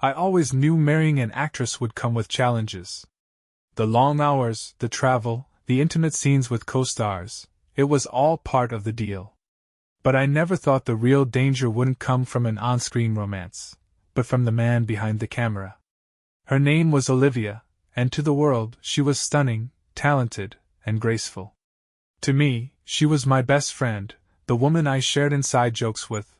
I always knew marrying an actress would come with challenges. The long hours, the travel, the intimate scenes with co-stars, it was all part of the deal. But I never thought the real danger wouldn't come from an on-screen romance, but from the man behind the camera. Her name was Olivia, and to the world, she was stunning, talented, and graceful. To me, she was my best friend, the woman I shared inside jokes with,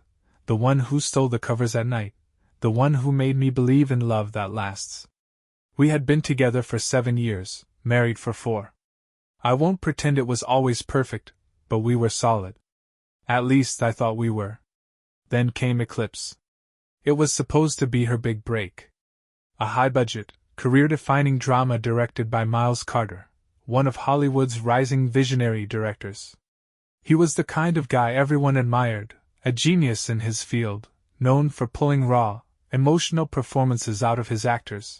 the one who stole the covers at night, the one who made me believe in love that lasts. We had been together for 7 years, married for 4. I won't pretend it was always perfect, but we were solid. At least I thought we were. Then came Eclipse. It was supposed to be her big break. A high-budget, career-defining drama directed by Miles Carter, one of Hollywood's rising visionary directors. He was the kind of guy everyone admired, a genius in his field, known for pulling raw, emotional performances out of his actors.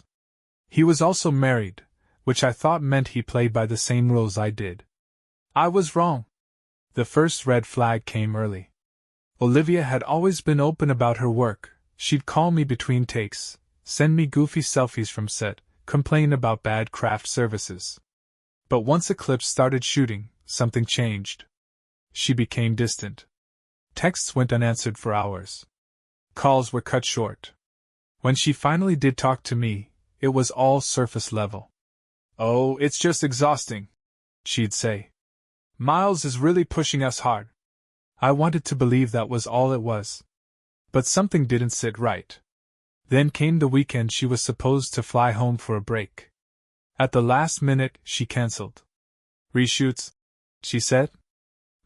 He was also married, which I thought meant he played by the same rules I did. I was wrong. The first red flag came early. Olivia had always been open about her work. She'd call me between takes, send me goofy selfies from set, complain about bad craft services. But once Eclipse started shooting, something changed. She became distant. Texts went unanswered for hours. Calls were cut short. When she finally did talk to me, it was all surface level. "Oh, it's just exhausting," she'd say. "Miles is really pushing us hard." I wanted to believe that was all it was. But something didn't sit right. Then came the weekend she was supposed to fly home for a break. At the last minute, she cancelled. "Reshoots," she said.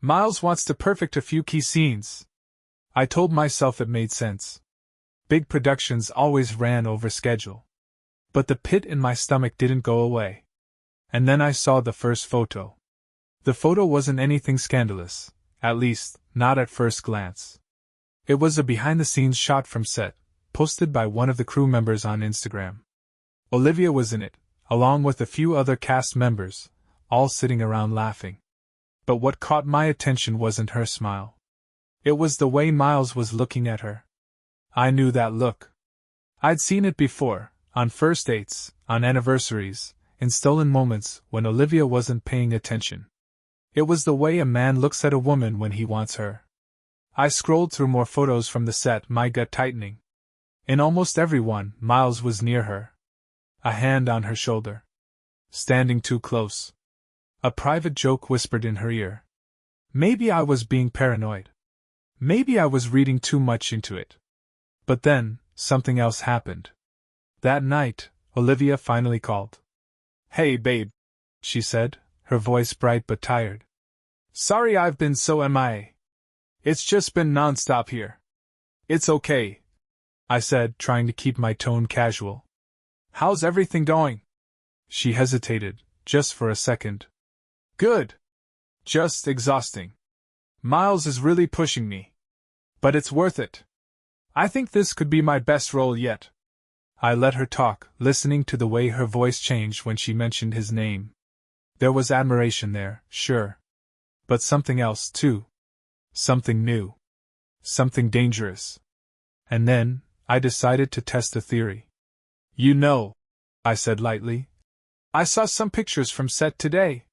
"Miles wants to perfect a few key scenes." I told myself it made sense. Big productions always ran over schedule. But the pit in my stomach didn't go away. And then I saw the first photo. The photo wasn't anything scandalous, at least, not at first glance. It was a behind-the-scenes shot from set, posted by one of the crew members on Instagram. Olivia was in it, along with a few other cast members, all sitting around laughing. But what caught my attention wasn't her smile. It was the way Miles was looking at her. I knew that look. I'd seen it before, on first dates, on anniversaries, in stolen moments when Olivia wasn't paying attention. It was the way a man looks at a woman when he wants her. I scrolled through more photos from the set, my gut tightening. In almost every one, Miles was near her. A hand on her shoulder. Standing too close. A private joke whispered in her ear. Maybe I was being paranoid. Maybe I was reading too much into it. But then, something else happened. That night, Olivia finally called. "Hey babe," she said, her voice bright but tired. "Sorry I've been so MIA. It's just been non-stop here." "It's okay," I said, trying to keep my tone casual. "How's everything going?" She hesitated, just for a second. "Good. Just exhausting. Miles is really pushing me. But it's worth it. I think this could be my best role yet." I let her talk, listening to the way her voice changed when she mentioned his name. There was admiration there, sure. But something else, too. Something new. Something dangerous. And then, I decided to test a theory. "You know," I said lightly, "I saw some pictures from set today."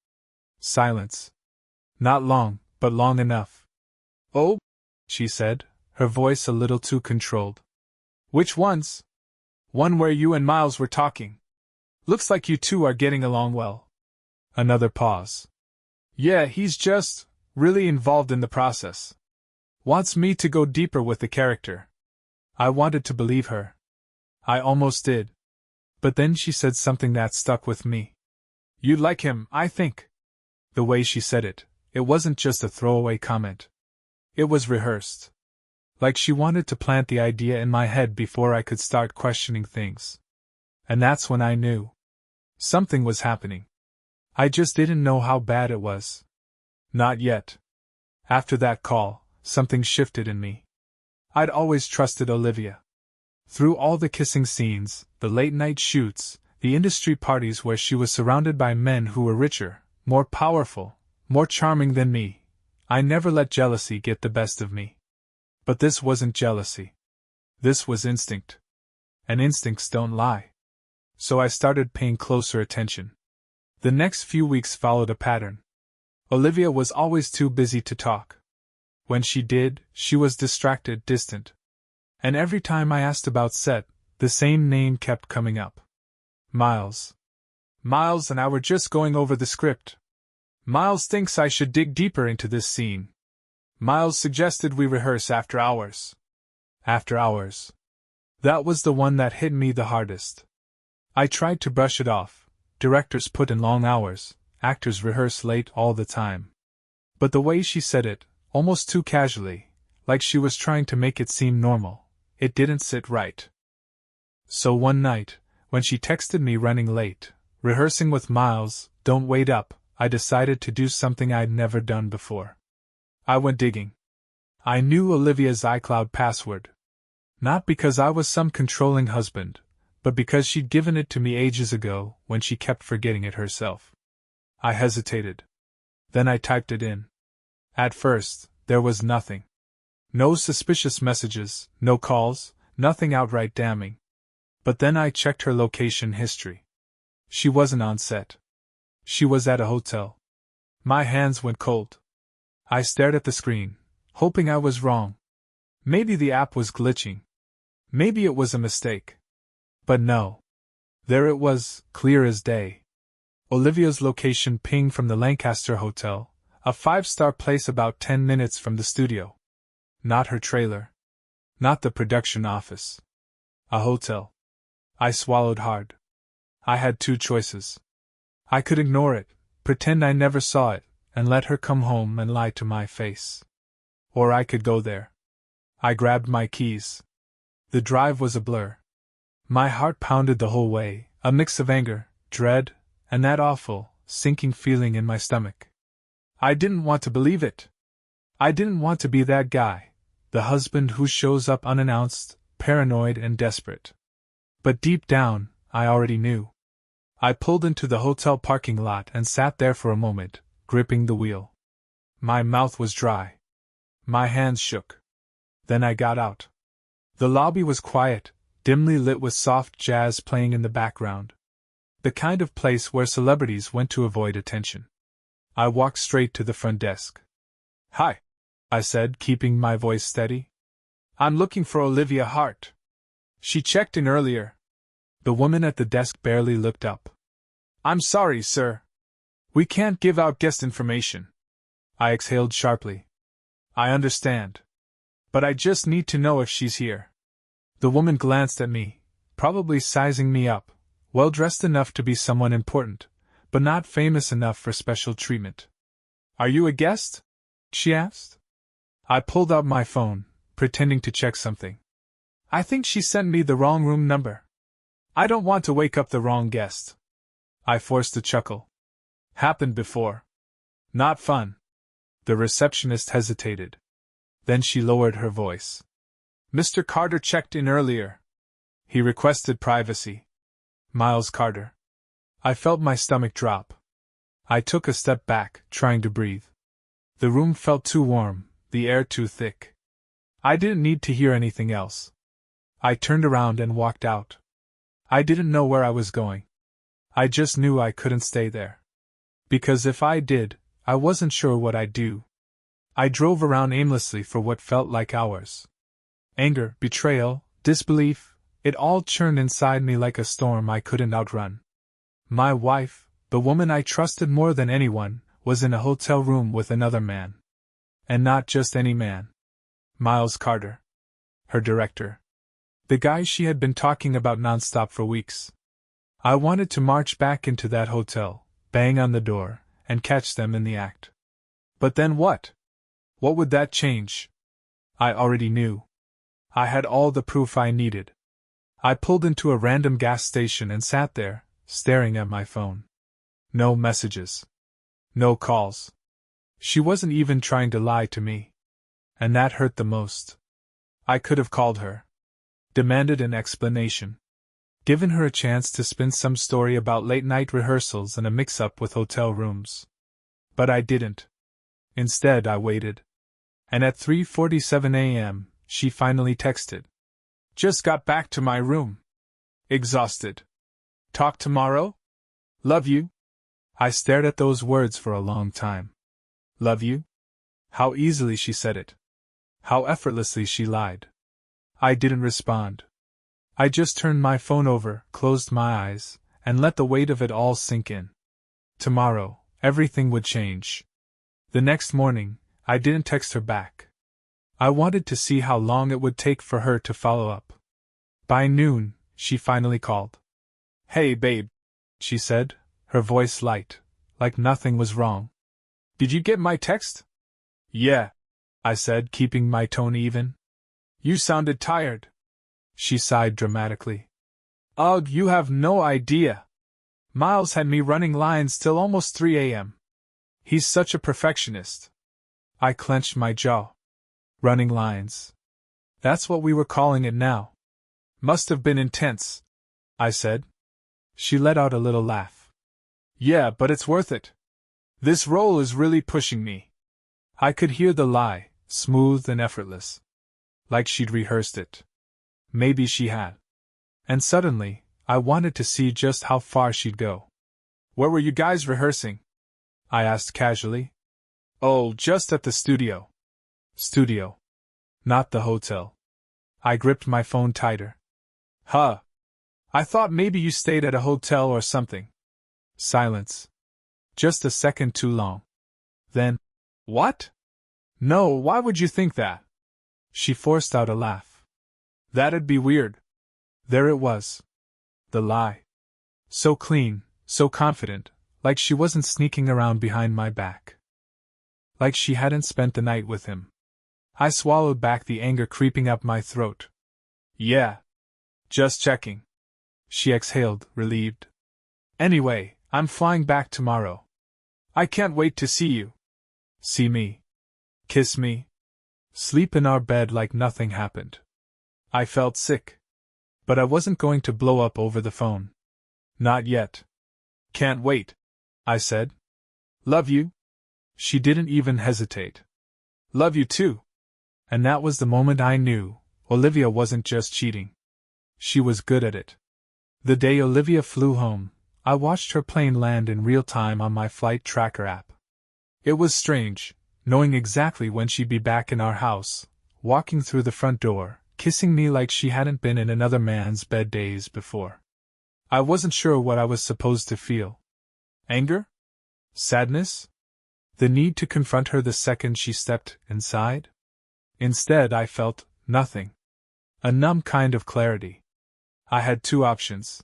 Silence. Not long, but long enough. "Oh?" she said, her voice a little too controlled. "Which ones?" "One where you and Miles were talking. Looks like you two are getting along well." Another pause. "Yeah, he's just really involved in the process. Wants me to go deeper with the character." I wanted to believe her. I almost did. But then she said something that stuck with me. "You'd like him, I think." The way she said it, it wasn't just a throwaway comment. It was rehearsed. Like she wanted to plant the idea in my head before I could start questioning things. And that's when I knew. Something was happening. I just didn't know how bad it was. Not yet. After that call, something shifted in me. I'd always trusted Olivia. Through all the kissing scenes, the late-night shoots, the industry parties where she was surrounded by men who were richer, more powerful, more charming than me, I never let jealousy get the best of me. But this wasn't jealousy. This was instinct. and instincts don't lie. So I started paying closer attention. The next few weeks followed a pattern. Olivia was always too busy to talk. When she did, she was distracted, distant. And every time I asked about set, the same name kept coming up. Miles. Miles and I were just going over the script. Miles thinks I should dig deeper into this scene. Miles suggested we rehearse after hours. After hours. That was the one that hit me the hardest. I tried to brush it off. Directors put in long hours, actors rehearse late all the time. But the way she said it, almost too casually, like she was trying to make it seem normal, it didn't sit right. So one night, when she texted me running late, rehearsing with Miles, don't wait up, I decided to do something I'd never done before. I went digging. I knew Olivia's iCloud password. Not because I was some controlling husband, but because she'd given it to me ages ago when she kept forgetting it herself. I hesitated. Then I typed it in. At first, there was nothing. No suspicious messages, no calls, nothing outright damning. But then I checked her location history. She wasn't on set. She was at a hotel. My hands went cold. I stared at the screen, hoping I was wrong. Maybe the app was glitching. Maybe it was a mistake. But no. There it was, clear as day. Olivia's location pinged from the Lancaster Hotel, a 5-star place about 10 minutes from the studio. Not her trailer. Not the production office. A hotel. I swallowed hard. I had two choices. I could ignore it, pretend I never saw it, and let her come home and lie to my face. Or I could go there. I grabbed my keys. The drive was a blur. My heart pounded the whole way, a mix of anger, dread, and that awful, sinking feeling in my stomach. I didn't want to believe it. I didn't want to be that guy, the husband who shows up unannounced, paranoid and desperate. But deep down, I already knew. I pulled into the hotel parking lot and sat there for a moment, gripping the wheel. My mouth was dry. My hands shook. Then I got out. The lobby was quiet, dimly lit with soft jazz playing in the background. The kind of place where celebrities went to avoid attention. I walked straight to the front desk. "Hi," I said, keeping my voice steady. "I'm looking for Olivia Hart. She checked in earlier." The woman at the desk barely looked up. "I'm sorry, sir. We can't give out guest information." I exhaled sharply. "I understand. But I just need to know if she's here." The woman glanced at me, probably sizing me up, well dressed enough to be someone important, but not famous enough for special treatment. "Are you a guest?" she asked. I pulled out my phone, pretending to check something. "I think she sent me the wrong room number. I don't want to wake up the wrong guest." I forced a chuckle. "Happened before. Not fun." The receptionist hesitated. Then she lowered her voice. "Mr. Carter checked in earlier. He requested privacy." Miles Carter. I felt my stomach drop. I took a step back, trying to breathe. The room felt too warm, the air too thick. I didn't need to hear anything else. I turned around and walked out. I didn't know where I was going. I just knew I couldn't stay there. Because if I did, I wasn't sure what I'd do. I drove around aimlessly for what felt like hours. Anger, betrayal, disbelief, it all churned inside me like a storm I couldn't outrun. My wife, the woman I trusted more than anyone, was in a hotel room with another man. And not just any man. Miles Carter. Her director. The guy she had been talking about nonstop for weeks. I wanted to march back into that hotel, bang on the door, and catch them in the act. But then what? What would that change? I already knew. I had all the proof I needed. I pulled into a random gas station and sat there, staring at my phone. No messages. No calls. She wasn't even trying to lie to me. And that hurt the most. I could have called her. Demanded an explanation. Given her a chance to spin some story about late-night rehearsals and a mix-up with hotel rooms. But I didn't. Instead, I waited. And at 3:47 a.m., she finally texted. "Just got back to my room. Exhausted. Talk tomorrow? Love you? I stared at those words for a long time. Love you? How easily she said it. How effortlessly she lied. I didn't respond. I just turned my phone over, closed my eyes, and let the weight of it all sink in. Tomorrow, everything would change. The next morning, I didn't text her back. I wanted to see how long it would take for her to follow up. By noon, she finally called. Hey babe, she said, her voice light, like nothing was wrong. Did you get my text? Yeah, I said, keeping my tone even. You sounded tired. She sighed dramatically. Ugh, you have no idea. Miles had me running lines till almost 3 a.m. He's such a perfectionist. I clenched my jaw. Running lines. That's what we were calling it now. Must have been intense, I said. She let out a little laugh. Yeah, but it's worth it. This role is really pushing me. I could hear the lie, smooth and effortless. Like she'd rehearsed it. Maybe she had. And suddenly, I wanted to see just how far she'd go. Where were you guys rehearsing? I asked casually. Oh, just at the studio. Studio. Not the hotel. I gripped my phone tighter. Huh. I thought maybe you stayed at a hotel or something. Silence. Just a second too long. Then, what? No, why would you think that? She forced out a laugh. That'd be weird. There it was. The lie. So clean, so confident, like she wasn't sneaking around behind my back. Like she hadn't spent the night with him. I swallowed back the anger creeping up my throat. Yeah. Just checking. She exhaled, relieved. Anyway, I'm flying back tomorrow. I can't wait to see you. See me. Kiss me. Sleep in our bed like nothing happened. I felt sick. But I wasn't going to blow up over the phone. Not yet. Can't wait, I said. Love you? She didn't even hesitate. Love you too. And that was the moment I knew Olivia wasn't just cheating. She was good at it. The day Olivia flew home, I watched her plane land in real time on my flight tracker app. It was strange, knowing exactly when she'd be back in our house, walking through the front door, kissing me like she hadn't been in another man's bed days before. I wasn't sure what I was supposed to feel. Anger? Sadness? The need to confront her the second she stepped inside? Instead, I felt nothing. A numb kind of clarity. I had two options.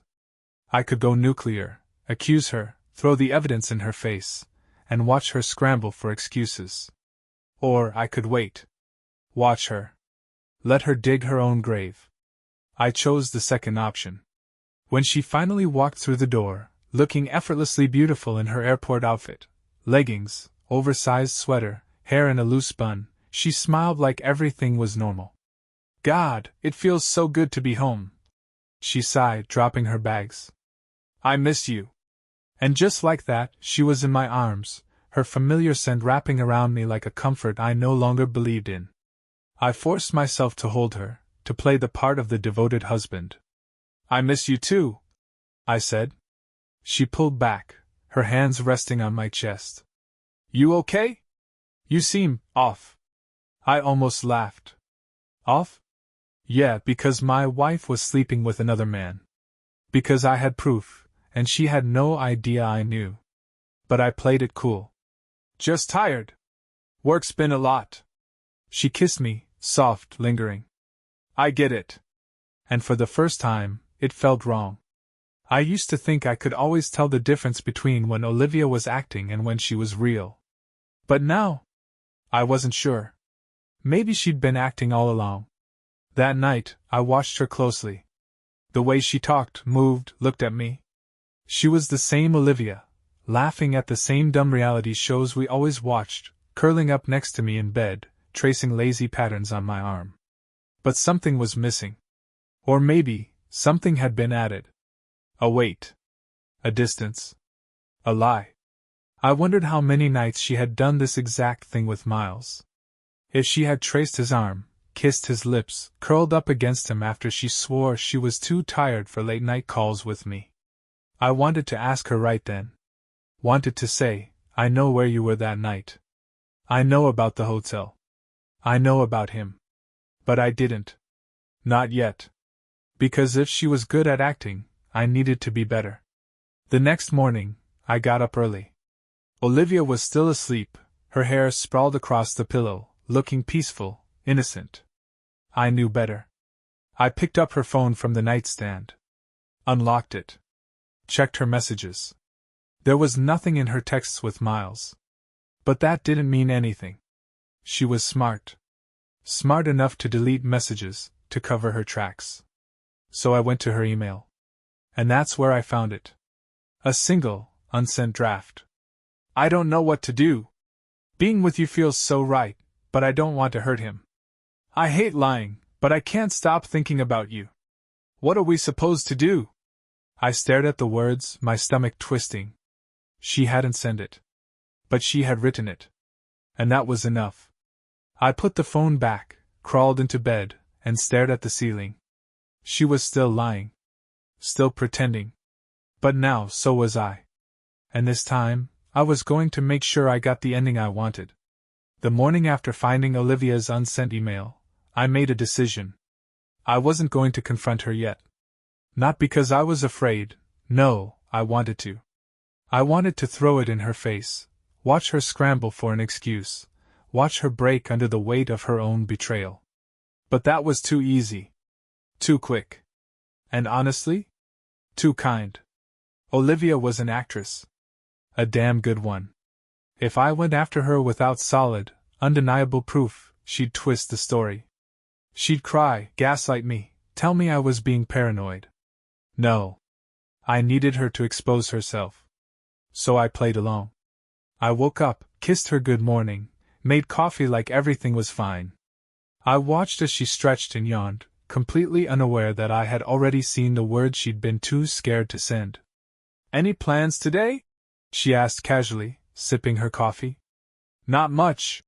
I could go nuclear, accuse her, throw the evidence in her face, and watch her scramble for excuses. Or I could wait. Watch her. Let her dig her own grave. I chose the second option. When she finally walked through the door, looking effortlessly beautiful in her airport outfit, leggings, oversized sweater, hair in a loose bun, she smiled like everything was normal. God, it feels so good to be home. She sighed, dropping her bags. I miss you. And just like that, she was in my arms, her familiar scent wrapping around me like a comfort I no longer believed in. I forced myself to hold her, to play the part of the devoted husband. I miss you too, I said. She pulled back, her hands resting on my chest. You okay? You seem off. I almost laughed. Off? Yeah, because my wife was sleeping with another man. Because I had proof, and she had no idea I knew. But I played it cool. Just tired. Work's been a lot. She kissed me, soft, lingering. I get it. And for the first time, it felt wrong. I used to think I could always tell the difference between when Olivia was acting and when she was real. But now, I wasn't sure. Maybe she'd been acting all along. That night, I watched her closely. The way she talked, moved, looked at me. She was the same Olivia, laughing at the same dumb reality shows we always watched, curling up next to me in bed, tracing lazy patterns on my arm. But something was missing. Or maybe, something had been added. A weight. A distance. A lie. I wondered how many nights she had done this exact thing with Miles. If she had traced his arm, kissed his lips, curled up against him after she swore she was too tired for late-night calls with me. I wanted to ask her right then. Wanted to say, I know where you were that night. I know about the hotel. I know about him. But I didn't. Not yet. Because if she was good at acting, I needed to be better. The next morning, I got up early. Olivia was still asleep, her hair sprawled across the pillow, looking peaceful, innocent. I knew better. I picked up her phone from the nightstand. Unlocked it. Checked her messages. There was nothing in her texts with Miles. But that didn't mean anything. She was smart. Smart enough to delete messages, to cover her tracks. So I went to her email. And that's where I found it. A single, unsent draft. I don't know what to do. Being with you feels so right, but I don't want to hurt him. I hate lying, but I can't stop thinking about you. What are we supposed to do? I stared at the words, my stomach twisting. She hadn't sent it. But she had written it. And that was enough. I put the phone back, crawled into bed, and stared at the ceiling. She was still lying. Still pretending. But now so was I. And this time, I was going to make sure I got the ending I wanted. The morning after finding Olivia's unsent email, I made a decision. I wasn't going to confront her yet. Not because I was afraid, no, I wanted to. I wanted to throw it in her face, watch her scramble for an excuse, watch her break under the weight of her own betrayal. But that was too easy. Too quick. And honestly? Too kind. Olivia was an actress. A damn good one. If I went after her without solid, undeniable proof, she'd twist the story. She'd cry, gaslight me, tell me I was being paranoid. No. I needed her to expose herself. So I played along. I woke up, kissed her good morning, made coffee like everything was fine. I watched as she stretched and yawned, completely unaware that I had already seen the words she'd been too scared to send. Any plans today? She asked casually, sipping her coffee. Not much,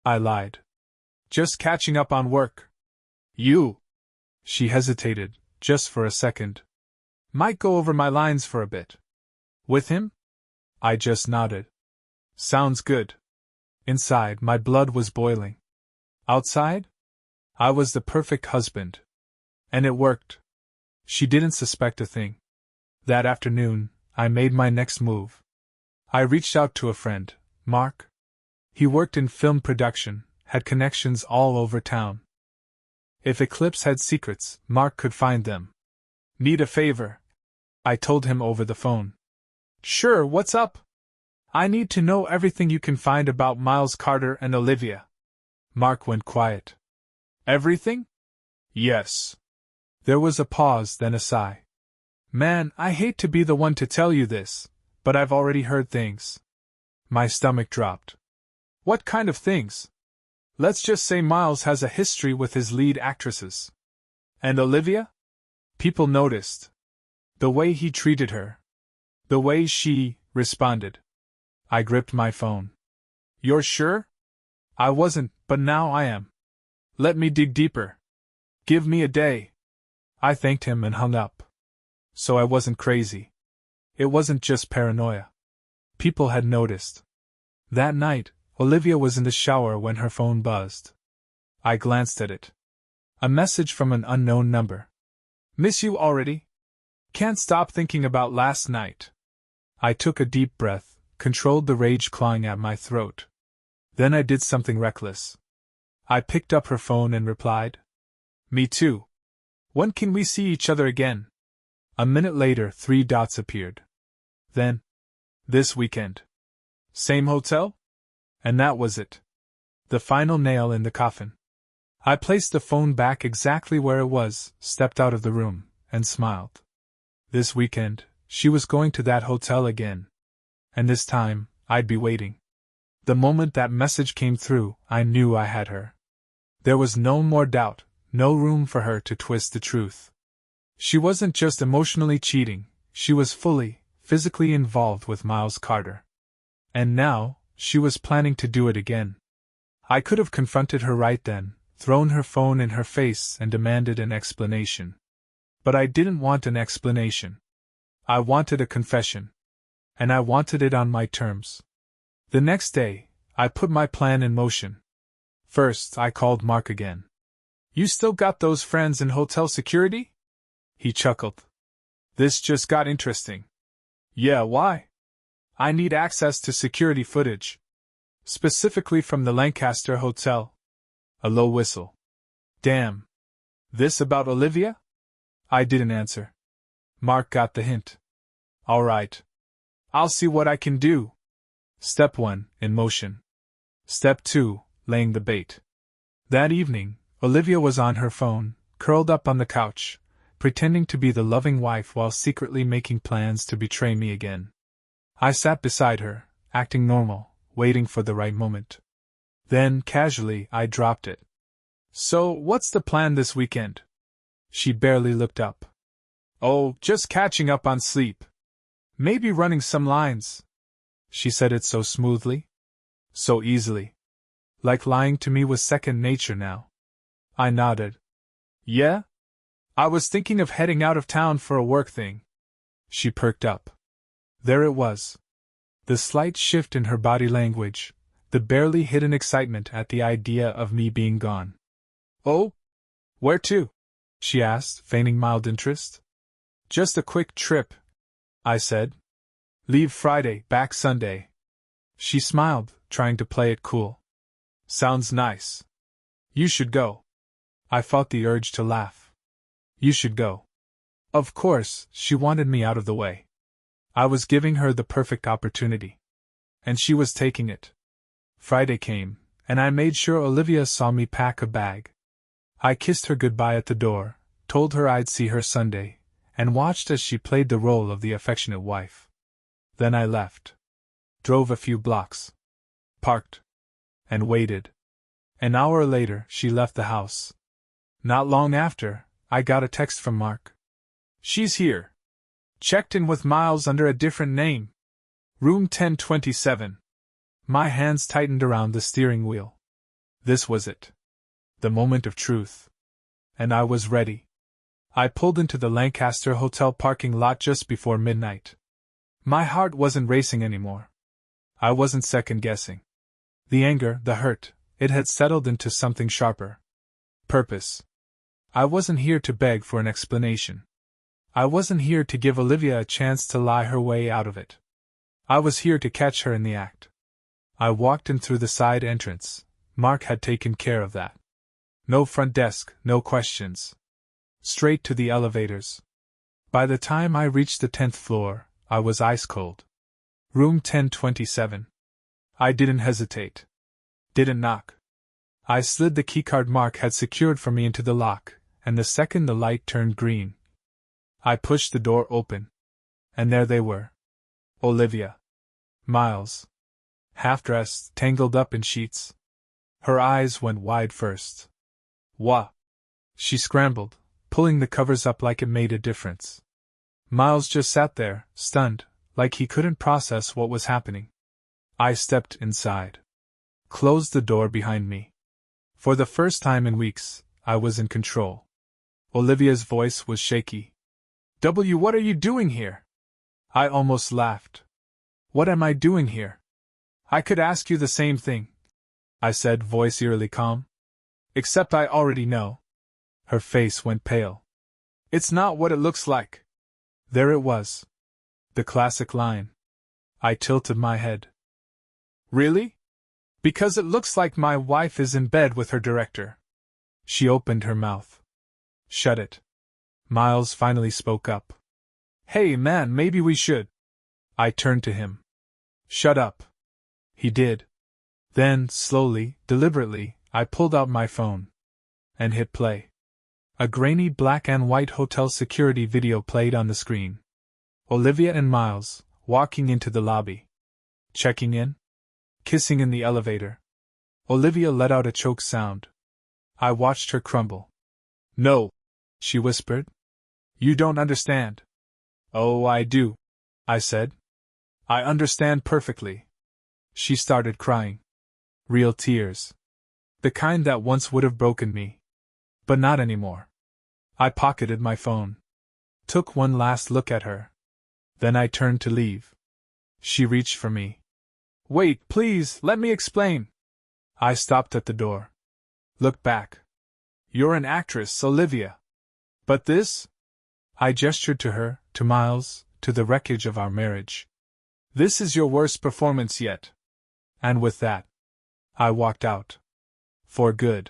I lied. Just catching up on work. You? She hesitated, just for a second. Might go over my lines for a bit. With him? I just nodded. Sounds good. Inside, my blood was boiling. Outside? I was the perfect husband. And it worked. She didn't suspect a thing. That afternoon, I made my next move. I reached out to a friend, Mark. He worked in film production, had connections all over town. If Eclipse had secrets, Mark could find them. Need a favor? I told him over the phone. Sure, what's up? I need to know everything you can find about Miles Carter and Olivia. Mark went quiet. Everything? Yes. There was a pause, then a sigh. Man, I hate to be the one to tell you this, but I've already heard things. My stomach dropped. What kind of things? Let's just say Miles has a history with his lead actresses. And Olivia? People noticed. The way he treated her. The way she responded. I gripped my phone. You're sure? I wasn't, but now I am. Let me dig deeper. Give me a day. I thanked him and hung up. So I wasn't crazy. It wasn't just paranoia. People had noticed. That night, Olivia was in the shower when her phone buzzed. I glanced at it. A message from an unknown number. Miss you already? Can't stop thinking about last night. I took a deep breath, controlled the rage clawing at my throat. Then I did something reckless. I picked up her phone and replied. Me too. When can we see each other again? A minute later, 3 dots appeared. Then, this weekend. Same hotel? And that was it. The final nail in the coffin. I placed the phone back exactly where it was, stepped out of the room, and smiled. This weekend, she was going to that hotel again. And this time, I'd be waiting. The moment that message came through, I knew I had her. There was no more doubt, no room for her to twist the truth. She wasn't just emotionally cheating, she was fully, physically involved with Miles Carter. And now, she was planning to do it again. I could have confronted her right then, thrown her phone in her face and demanded an explanation. But I didn't want an explanation. I wanted a confession. And I wanted it on my terms. The next day, I put my plan in motion. First, I called Mark again. "You still got those friends in hotel security?" He chuckled. "This just got interesting." "Yeah, why?" "I need access to security footage. Specifically from the Lancaster Hotel." A low whistle. "Damn. This about Olivia?" I didn't answer. Mark got the hint. "All right. I'll see what I can do." Step 1, in motion. Step 2, laying the bait. That evening, Olivia was on her phone, curled up on the couch, pretending to be the loving wife while secretly making plans to betray me again. I sat beside her, acting normal, waiting for the right moment. Then, casually, I dropped it. "So, what's the plan this weekend?" She barely looked up. "Oh, just catching up on sleep. Maybe running some lines." She said it so smoothly. So easily. Like lying to me was second nature now. I nodded. "Yeah? I was thinking of heading out of town for a work thing." She perked up. There it was. The slight shift in her body language, the barely hidden excitement at the idea of me being gone. "Oh? Where to?" she asked, feigning mild interest. "Just a quick trip," I said. "Leave Friday, back Sunday." She smiled, trying to play it cool. "Sounds nice. You should go." I fought the urge to laugh. You should go. Of course, she wanted me out of the way. I was giving her the perfect opportunity. And she was taking it. Friday came, and I made sure Olivia saw me pack a bag. I kissed her goodbye at the door, told her I'd see her Sunday, and watched as she played the role of the affectionate wife. Then I left. Drove a few blocks. Parked. And waited. An hour later, she left the house. Not long after, I got a text from Mark. "She's here. Checked in with Miles under a different name. Room 1027. My hands tightened around the steering wheel. This was it. The moment of truth. And I was ready. I pulled into the Lancaster Hotel parking lot just before midnight. My heart wasn't racing anymore. I wasn't second-guessing. The anger, the hurt, it had settled into something sharper. Purpose. I wasn't here to beg for an explanation. I wasn't here to give Olivia a chance to lie her way out of it. I was here to catch her in the act. I walked in through the side entrance. Mark had taken care of that. No front desk, no questions. Straight to the elevators. By the time I reached the 10th floor, I was ice cold. Room 1027. I didn't hesitate. Didn't knock. I slid the keycard Mark had secured for me into the lock, and the second the light turned green, I pushed the door open. And there they were. Olivia. Miles. Half-dressed, tangled up in sheets. Her eyes went wide first. "What?" She scrambled, pulling the covers up like it made a difference. Miles just sat there, stunned, like he couldn't process what was happening. I stepped inside. Closed the door behind me. For the first time in weeks, I was in control. Olivia's voice was shaky. What are you doing here?" I almost laughed. "What am I doing here?" "I could ask you the same thing," I said, voice eerily calm. "Except I already know." Her face went pale. "It's not what it looks like." There it was. The classic line. I tilted my head. "Really? Because it looks like my wife is in bed with her director." She opened her mouth. "Shut it." Miles finally spoke up. "Hey man, maybe we should." I turned to him. "Shut up." He did. Then, slowly, deliberately, I pulled out my phone. And hit play. A grainy black and white hotel security video played on the screen. Olivia and Miles, walking into the lobby. Checking in. Kissing in the elevator. Olivia let out a choked sound. I watched her crumble. "No," she whispered. "You don't understand." "Oh, I do," I said. "I understand perfectly." She started crying. Real tears. The kind that once would have broken me. But not anymore. I pocketed my phone. Took one last look at her. Then I turned to leave. She reached for me. Wait, please, let me explain. I stopped at the door. Look back. You're an actress, Olivia. But this? I gestured to her, to Miles, to the wreckage of our marriage. This is your worst performance yet. And with that, I walked out. For good.